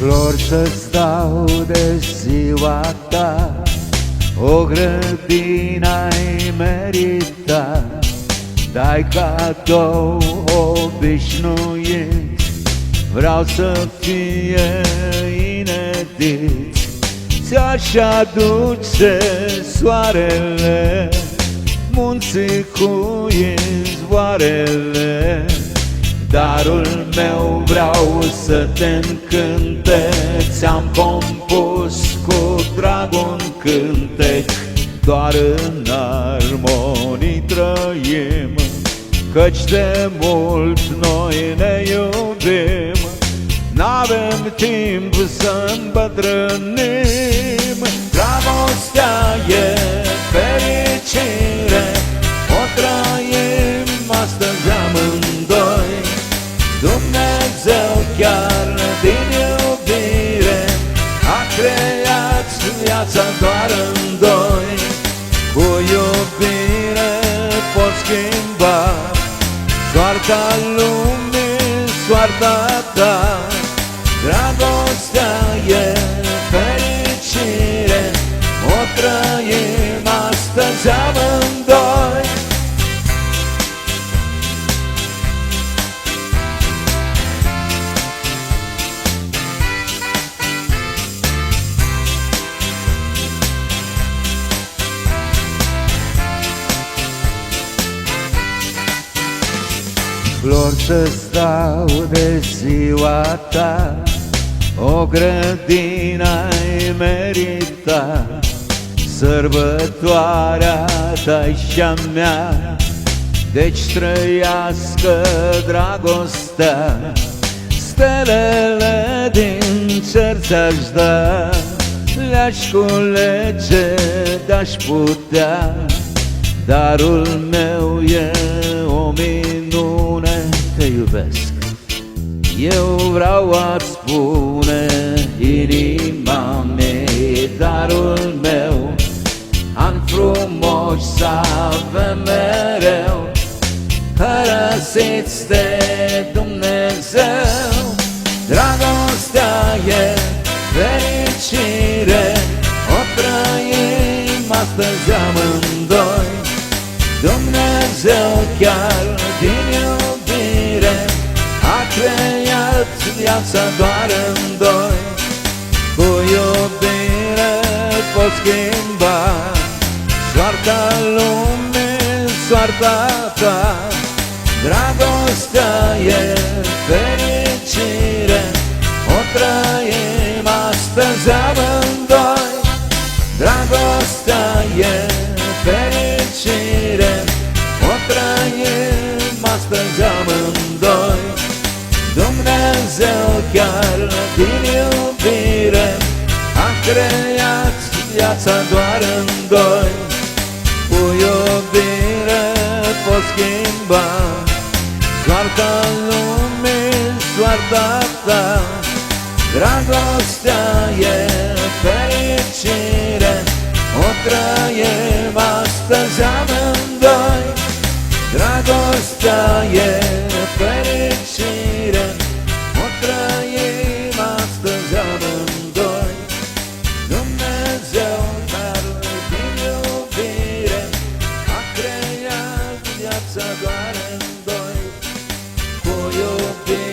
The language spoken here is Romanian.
Flori să-ți dau de ziua ta, o grădină ai meritat. Dai cadou obișnuit, vreau să fie inedit. Ți-aș aduce soarele, munții cu izvoarele. Darul meu vreau să te încânte, ți-am compus cu drag un cântec. Doar în armonii trăim, căci de mult noi ne iubim. N-avem timp să îmbătrânim. Dragostea e fericire, o trăim astăzi amândoi. Dumnezeu chiar din iubire a creat viața doar în doi. Cu iubire poți schimba soarta lumii, soarta ta. Dragostea e fericire, o trăim astăzi amândoi. Flori să-ți dau de ziua ta, o grădină ai meritat. Sărbătoarea ta-i și-a mea, deci trăiască dragostea. Stelele din cer ți-aș da, le-aș culege de-aș putea. Darul meu e o minune, te iubesc, eu vreau a-ți spune inima mea. Darul meu, ani frumoși să avem mereu, hărăsiți de Dumnezeu. Dragostea e fericire, o trăim astăzi amândoi. Dumnezeu chiar din iubire a creat viața doar în doi. Cu iubire poți schimba soarta lumii, soarta ta. Dragostea e fericire, o trăim astăzi amândoi. Dragostea e fericire, o trăim astăzi amândoi. Dumnezeu chiar din iubire a creat viața doar în doi. Cu iubire poți schimba soarta lumii, soarta ta. Dragostea e fericire, o trăim astăzi amândoi. Dragostea e fericire, o trăim astăzi amândoi. Dumnezeu dar din iubire a creat viața doar în doi. Cu iubire